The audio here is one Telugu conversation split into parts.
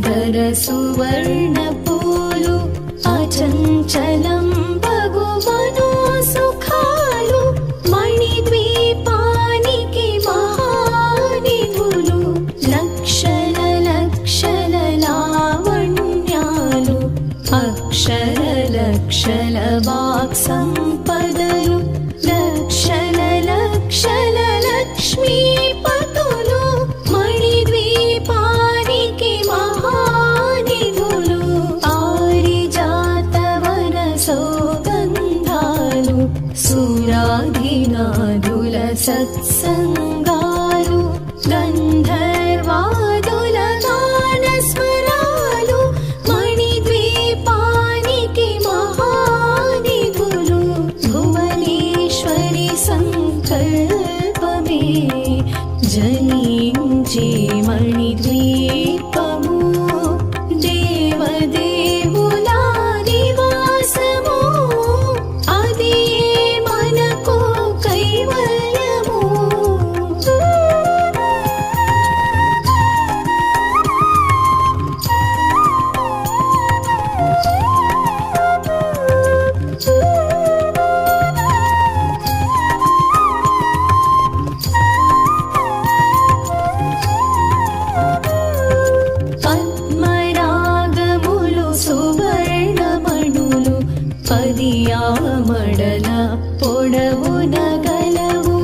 సుందర సువర్ణ పూలు అచంచలం భగువను సుఖాలు మణిద్వీపానికి మహానిధులు లక్షల లక్షల లావణ్యాలు అక్షర లక్షల వాక్ సంపదలు లక్షల లక్షల లక్ష్మీపతులు మణిద్వీపానికి మహానిధులు పారిజాతవన సౌగంధాలు సురాధినాదుల సత్సంగాలు గంధర్వాదుల గానస్వరాలు మణిద్వీపానికి మహానిధులు భువనేశ్వరి సంకల్పమే జనించి మణిద్వీపము దేవదేవుల నివాసము అది మనకు కైవల్యము. పద్మరాగములు సువర్ణమణులు పదియామడల పొడవున గలవు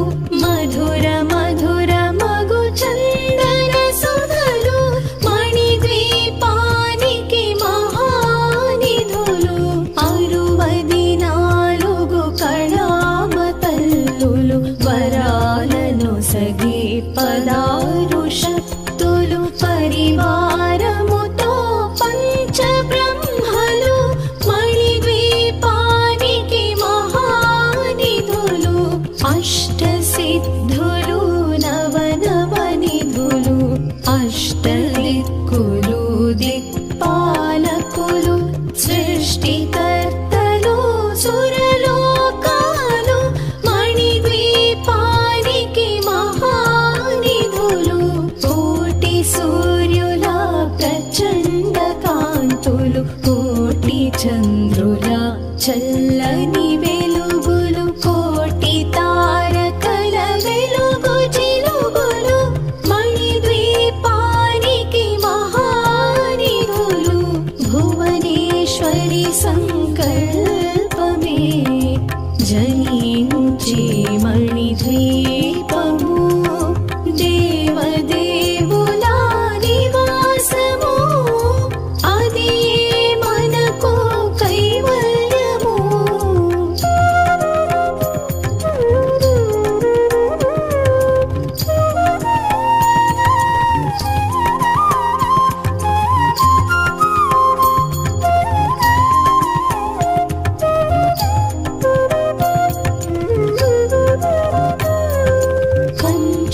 మధుర మధుర మగు చందన సుధలు మణిద్వీపానికి మహానిధులు 64 కళామతల్లులు వరాలను సగి 16 శక్తులు పరివారముతో పంచబ్రహ్మలు మణిద్వీపానికి మహానిధులు అష్టసిద్ధులు నవనవనిధులు అష్టదిక్కులు దిక్పాలకులు సృష్టికర్తలు సురలోకాలు మణిద్వీపానికి మహానిధులు కోటి సూర్యుల ప్రచండ కాంతులు కోటి చంద్రుల చల్లని వెలుగులు కోటి తారకల వెలుగు జిలుగులు మణిద్వీపానికి మహానిధులు భువనేశ్వరి సంకల్పమే జనించి మణిద్వీపము దేవదేవుల నివాసము అది మనకు కైవల్యము.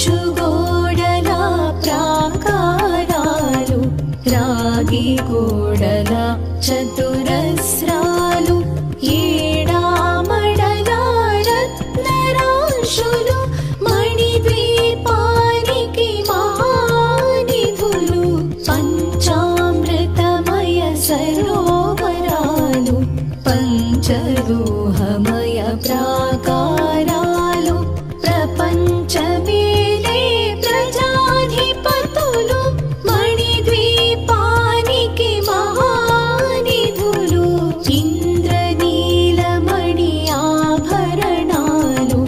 కంచుగోడల ప్రాకారాలు రాగి గోడల చతురస్రాలు ఏడామడల రత్నరాశులు మణిద్వీపానికి మహానిధులు పంచామృతమయ సరోవరాలు పంచలోహమయ ప్రాకారాలు ప్రపంచమేలే ప్రజాధిపతులు మణిద్వీపానికి మహానిధులు ఇంద్రనీలమణి ఆభరణాలు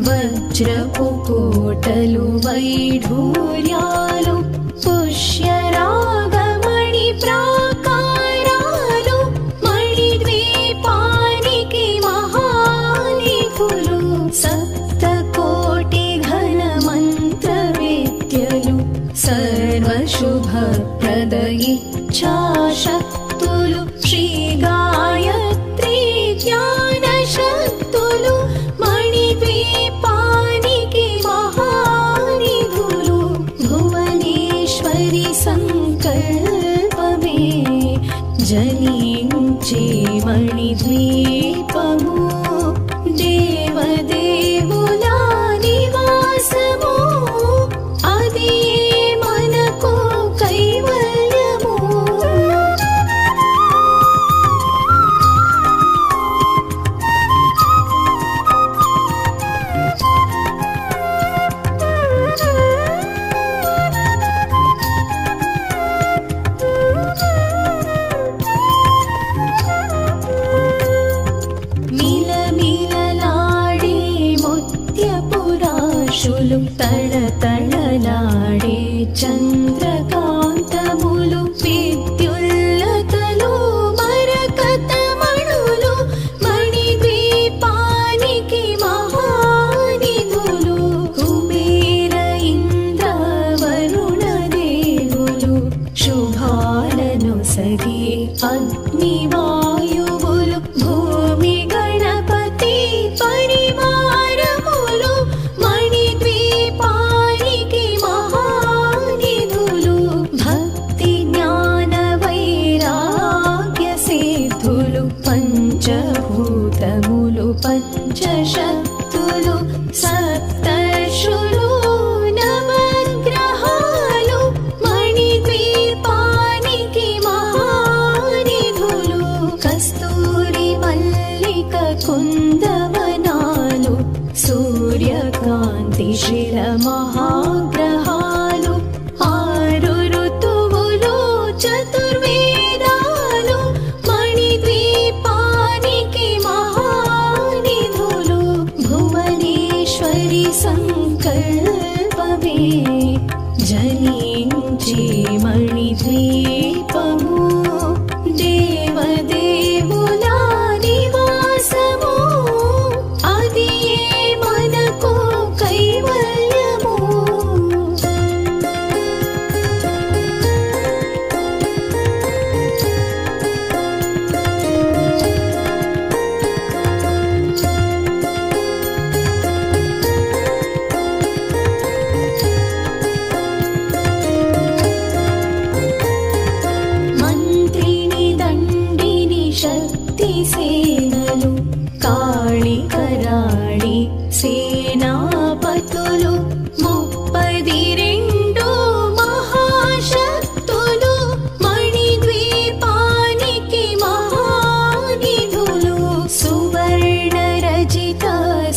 వజ్రపు కోటలు వైఢూర్యాలు పుష్యరాగమణి ప్రాకారాలు మణిద్వీపానికి మహానిధులు సప్తకోటి ఘన మంత్ర విద్యలు సర్వశుభప్రద ఇచ్ఛాశక్తులు శ్రీ గాయత్రి జ్ఞాన శక్తులు మణిద్వీపానికి మహానిధులు భువనేశ్వరి సంకల్పమే జనించి మణిద్వీపము దేవదేవుల నివాసము అది మనకు కైవల్యము. సరసరి అగ్నివాయువులు భూమి గణపతి పరివారములు మణిద్వీపానికి మహానిధులు భక్తి జ్ఞాన వైరాగ్య సిద్ధులు పంచభూతములు పంచశక్తులు సప్తర్షులు నవగ్రహాలు మణిద్వీపానికి మహానిధులు కస్తూరి మల్లిక కుందవనాలు సూర్యకాంతి శిల మహాగ్రహాలు ఆరు ఋతువులు చతుర్వేదాలు మణిద్వీపానికి మహానిధులు భువనేశ్వరి సంకల్పమే జనించి మణిద్వీపము దేవదేవుల నివాసము అది మనకు కైవల్యము మంత్రిని దండిని శక్తి సేనలు కాళి కరాళి సేనాపతులు 32 మహాశక్తులు మణిద్వీపానికి మహానిధులు సువర్ణ రజిత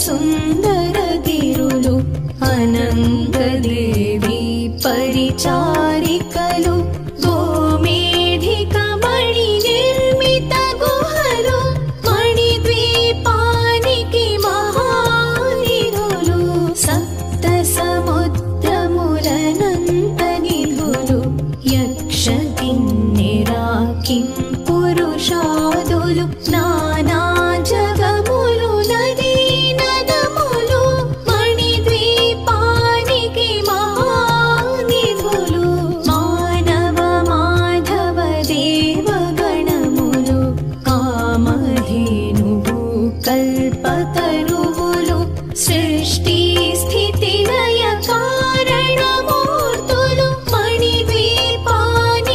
సుందర గిరులు అనంతదేవి పరిచారికలు గోమేధిక మణి నిర్మిత గుహలు మణిద్వీపానికి మహానిధులు సప్త సముద్రములనంత నిధులు యక్ష కిన్నెరా కిం పురుషాదులు నానా జగములు నదీ నదములు మణిద్వీపానికి మహానిధులు మానవ మాధవ దేవగణములు కామధేనువు కల్పతరువులు సృష్టి స్థితి లయ కారణమూర్తులు మణిద్వీపానికి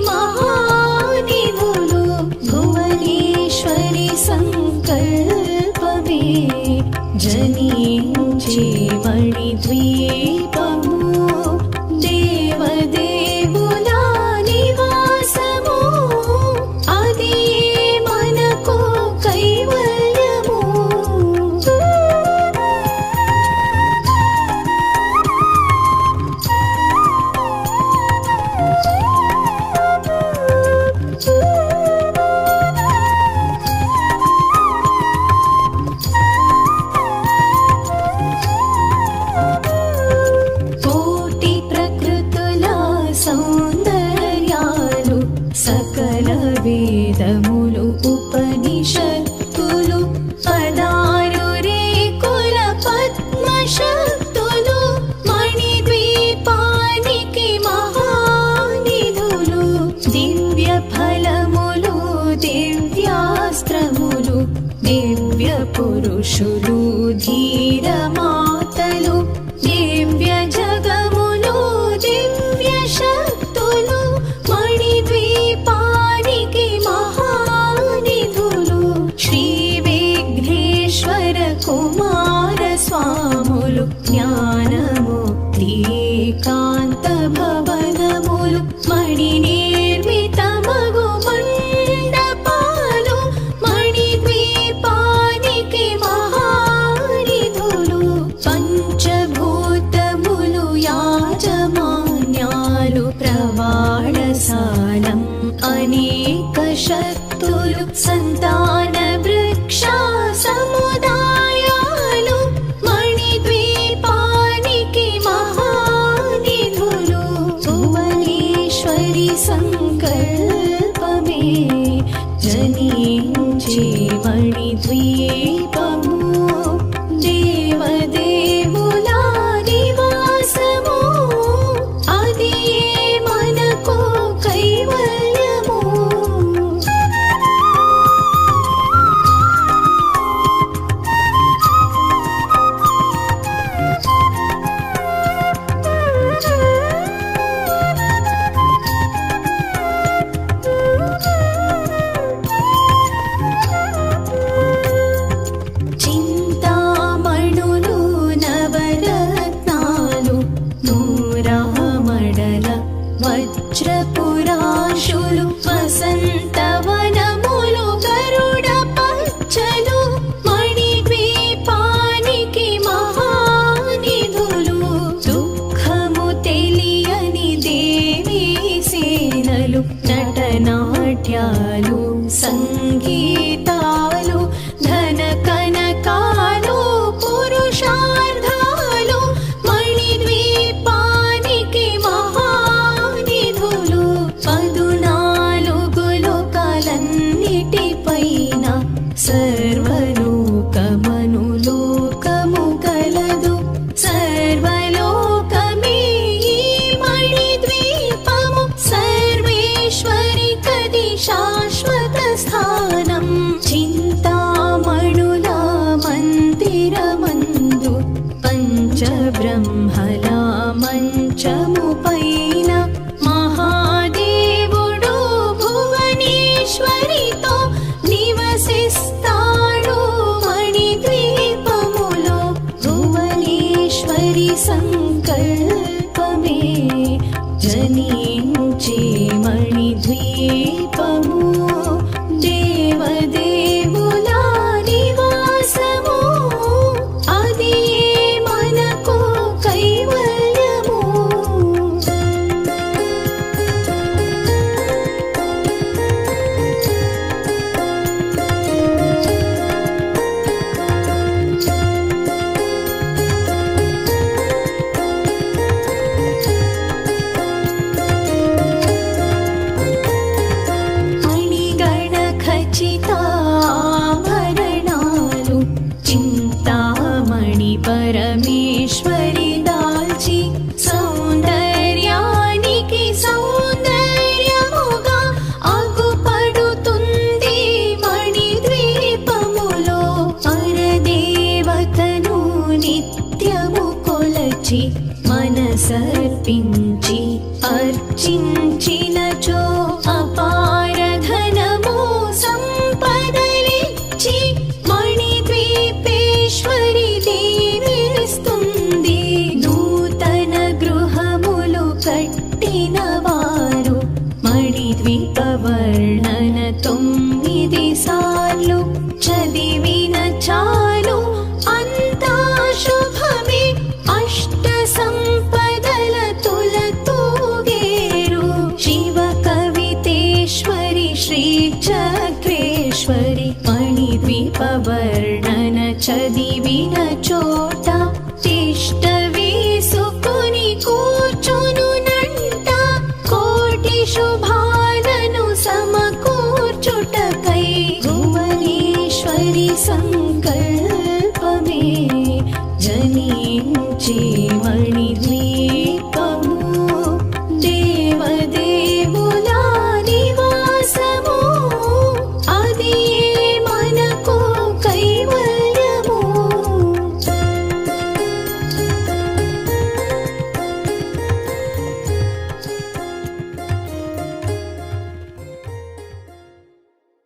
మహానిధులు భువనేశ్వరి సంకల్పమే జనించి మణిద్వీపము దేవదేవుల నివాసము అది మనకు కైవల్యము కోటి ప్రకృతుల సౌందర్యాలు సకల వేదములు ఉపనిషత్తులు 16 రేకుల పద్మశక్తులు మణిద్వీపానికి మహానిధులు దివ్య ఫలములు దివ్యాస్త్రములు దివ్య పురుషులు ధీర మాతలు దివ్య జగములు దివ్య శక్తులు మణిద్వీపానికి మహానిధులు శ్రీ విఘ్నేశ్వర కుమార స్వాములు జ్ఞానముక్తి ఏకాంత భవనములు మణి నిర్మిత మగు మండపాలు మణిద్వీపానికి మహానిధులు పంచభూతములు యాజమాన్యాలు ప్రవాళసాలం అనేక శక్తులు సంతాన వృక్ష సముదాయాలు మణిద్వీపానికి మహానిధులు భువనేశ్వరి సంకల్పమే జనించి మణిద్వీపము దేవదేవుల నివాసము అది మనకు కైవల్యము నాట్యాలు సంగీతాలు ధన కనకాలు పురుషార్థాలు మణిద్వీపానికి మహానిధులు 14 లోకాలన్నిటిపైన సర్వలోకమనులోకము గలదు సర్వలోకమే ఈ మణిద్వీపము సర్వేశ్వరి కది శాశ్వత స్థానం చింతామణుల మందిరమందు పంచబ్రహ్మల మంచము పైన మహాదేవుడు భువనేశ్వరితో నివసిస్తాడు మణిద్వీపములో భువనేశ్వరి సంకల్పమే జనించే మణిద్వీపము దేవదేవుల నివాసము అది మనకు కైవల్యము మణిగణ ఖచ్చితాభరణాలు చింతామణి పరమేశ్వరి దాల్చి సౌందర్యానికి సౌందర్యముగా అగుపడుతుంది మణిద్వీపములో పరదేవతను నిత్యము కొలచి మనసర్పించి అర్చించినచో అపార ధనము సంపదలిచ్చి మణిద్వీపేశ్వరి దీవిస్తుంది నూతన గృహములు కట్టిన వారు మణిద్వీప వర్ణన 9 సార్లు చదివిన చాలు అంతా శుభమే అష్ట సంపదల తులతూగేరు శివ కవితేశ్వరి శ్రీ చక్రేశ్వరి మణిద్వీప వర్ణన చదివిన చోట